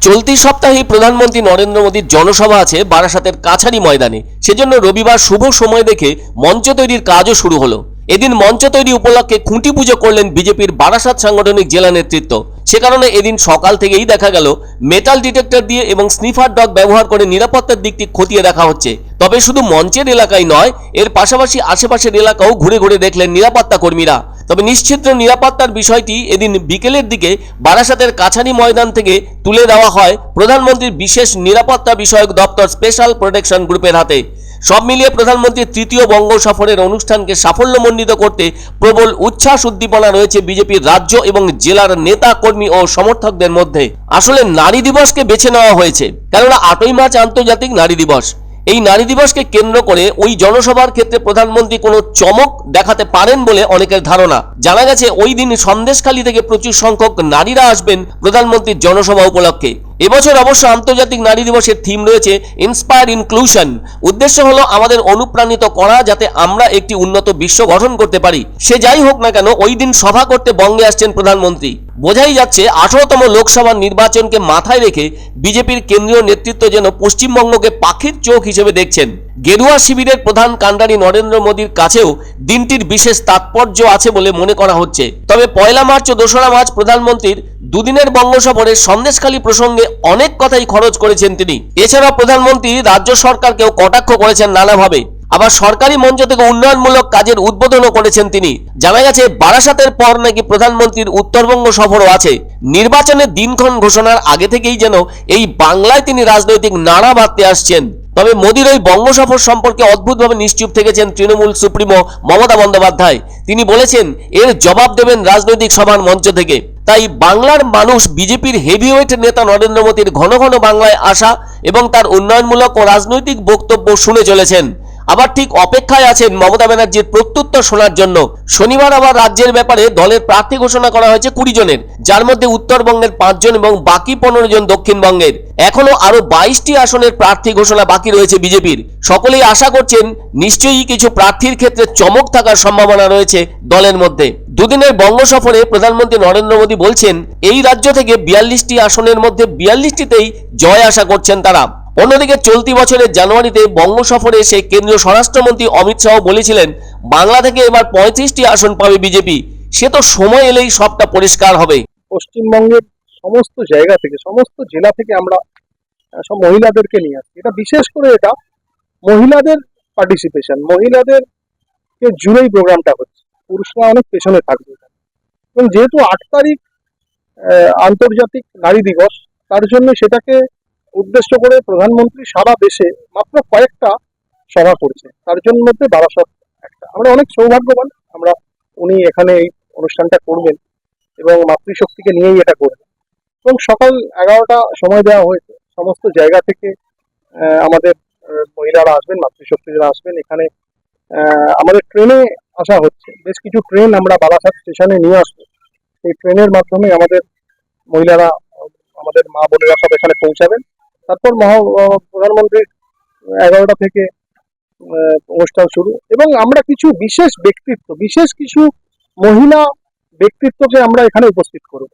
চলতি সপ্তাহে প্রধানমন্ত্রী নরেন্দ্র মোদীর জনসভা আছে বারাসাতের কাছারি ময়দানে। সেজন্য রবিবার শুভ সময় দেখে মঞ্চ তৈরির কাজও শুরু হলো। এদিন মঞ্চ তৈরি উপলক্ষে খুঁটি পুজো করলেন বিজেপির বারাসাত সাংগঠনিক জেলা নেতৃত্ব। সে কারণে এদিন সকাল থেকেই দেখা গেল মেটাল ডিটেক্টর দিয়ে এবং স্নিফার ডগ ব্যবহার করে নিরাপত্তার দিকটি খতিয়ে দেখা হচ্ছে। তবে শুধু মঞ্চের এলাকায় নয়, এর পাশাপাশি আশেপাশের এলাকাও ঘুরে ঘুরে দেখলেন নিরাপত্তা কর্মীরা। তবে নিশ্চিত নিরাপত্তার বিষয়টি এদিন বিকেলের দিকে বারাসাতের কাছারি ময়দান থেকে তুলে দেওয়া হয় প্রধানমন্ত্রীর বিশেষ নিরাপত্তা বিষয়ক দপ্তর স্পেশাল প্রোটেকশন গ্রুপের হাতে। সব মিলিয়ে প্রধানমন্ত্রীর তৃতীয় বঙ্গ সফরের অনুষ্ঠানকে সাফল্যমণ্ডিত করতে প্রবল উচ্ছ্বাস উদ্দীপনা রয়েছে বিজেপির রাজ্য এবং জেলার নেতা কর্মী ও সমর্থকদের মধ্যে। আসলে নারী দিবসকে বেছে নেওয়া হয়েছে, কেননা 8ই মার্চ আন্তর্জাতিক নারী দিবস। এই নারী দিবসকে কেন্দ্র করে ওই জনসভার ক্ষেত্রে প্রধানমন্ত্রী কোনো চমক দেখাতে পারেন বলে অনেকের ধারণা। জানা গেছে ওই দিন সন্দেশখালী থেকে প্রচুর সংখ্যক নারীরা আসবেন প্রধানমন্ত্রীর জনসভা উপলক্ষে। এবছর অবশ্য আন্তর্জাতিক নারী দিবসের থিম রয়েছে ইন্সপায়ার ইনক্লুশন। উদ্দেশ্য হলো আমাদের অনুপ্রাণিত করা, যাতে আমরা একটি উন্নত বিশ্ব গঠন করতে পারি। সে যাই হোক না কেন, ওই দিন সভা করতে বঙ্গে আসছেন প্রধানমন্ত্রী। বোঝাই যাচ্ছে 18তম লোকসভা নির্বাচনকে মাথায় রেখে বিজেপির কেন্দ্রীয় নেতৃত্ব যেন পশ্চিমবঙ্গকে পাখির চোখ হিসেবে দেখছেন। গেরুয়া শিবিরের প্রধান কাণ্ডারি নরেন্দ্র মোদীর কাছেও দিনটির বিশেষ তাৎপর্য আছে বলে মনে করা হচ্ছে। তবে 1 মার্চ ও 2রা মার্চ প্রধানমন্ত্রীর দুদিনের বঙ্গ সফরে সন্দেশখালী প্রসঙ্গে অনেক কথাই খরচ করেছেন তিনি। এছাড়া প্রধানমন্ত্রী রাজ্য সরকারকেও কটাক্ষ করেছেন নানাভাবে। আবার সরকারি মঞ্চ থেকে উন্নয়নমূলক কাজের উদ্বোধনও করেছেন তিনি। জানা গেছে বারাসাতের পর নাকি প্রধানমন্ত্রীর উত্তরবঙ্গ সফরও আছে। নির্বাচনের দিনক্ষণ ঘোষণার আগে থেকেই যেন এই বাংলায় তিনি রাজনৈতিক নাড়া বাঁধতে আসছেন। তবে মোদীর ওই বঙ্গ সফর সম্পর্কে অদ্ভুতভাবে নিশ্চুপ থেকেছেন তৃণমূল সুপ্রিমো মমতা বন্দ্যোপাধ্যায়। তিনি বলেছেন এর জবাব দেবেন রাজনৈতিক সভার মঞ্চ থেকে। তাই বাংলার মানুষ বিজেপির হেভিওয়েট নেতা নরেন্দ্র মোদীর ঘন ঘন বাংলায় আসা এবং তার উন্নয়নমূলক ও রাজনৈতিক বক্তব্য শুনে চলেছেন। আবার ঠিক অপেক্ষায় আছেন মমতা ব্যানার্জির প্রত্যুত্তর শোনার জন্য। শনিবার আবার রাজ্যের ব্যাপারে দলের প্রার্থী ঘোষণা করা হয়েছে 20 জনের, যার মধ্যে উত্তরবঙ্গের 5 জন এবং বাকি 15 জন দক্ষিণবঙ্গের। এখনো আরো 22টি আসনের প্রার্থী ঘোষণা বাকি রয়েছে বিজেপির। সকলেই আশা করছেন নিশ্চয়ই কিছু প্রার্থীর ক্ষেত্রে চমক থাকার সম্ভাবনা রয়েছে দলের মধ্যে। দুদিনের বঙ্গ সফরে প্রধানমন্ত্রী নরেন্দ্র মোদী বলছেন এই রাজ্য থেকে 42টি আসনের মধ্যে 42টিতেই জয় আশা করছেন তারা। অন্যদিকে চলতি বছরের জানুয়ারিতে বঙ্গ সফরে এসে কেন্দ্রীয় স্বরাষ্ট্রমন্ত্রী অমিত শাহ বলেছিলেন বাংলা থেকে এবার 35টি আসন পাবে বিজেপি। সে তো সময় এলেই সবটা পরিষ্কার হবে। পশ্চিমবঙ্গের সমস্ত জায়গা থেকে, সমস্ত জেলা থেকে আমরা সব মহিলাদেরকে নিয়ে আসছি। এটা বিশেষ করে এটা মহিলাদের পার্টিসিপেশন, মহিলাদেরকে জুড়েই প্রোগ্রামটা হচ্ছে। পুরুষরা অনেক পেছনে থাকবে। এবং যেহেতু 8 তারিখ আন্তর্জাতিক নারী দিবস, তার জন্য সেটাকে উদ্দেশ্য করে প্রধানমন্ত্রী সারা দেশে মাত্র কয়েকটা সভা করছে। তার জন্য মধ্যে বারাসাত একটা। আমরা অনেক সৌভাগ্যবান, উনি এখানে এই অনুষ্ঠানটা করবেন এবং মাতৃশক্তিকে নিয়েই এটা করবেন। এবং সকাল 11টা সময় দেওয়া হয়েছে। সমস্ত জায়গা থেকে আমাদের মহিলারা আসবেন, মাতৃশক্তিরা আসবেন। এখানে আমাদের ট্রেনে আসা হচ্ছে, বেশ কিছু ট্রেন আমরা বারাসাত স্টেশনে নিয়ে আসবো। সেই ট্রেনের মাধ্যমে আমাদের মহিলারা, আমাদের মা বোনেরা সব এখানে পৌঁছাবেন। তারপর প্রধানমন্ত্রীর 11টা থেকে অনুষ্ঠান শুরু। এবং আমরা কিছু বিশেষ ব্যক্তিত্ব, বিশেষ কিছু মহিলা ব্যক্তিত্বকে আমরা এখানে উপস্থিত করব।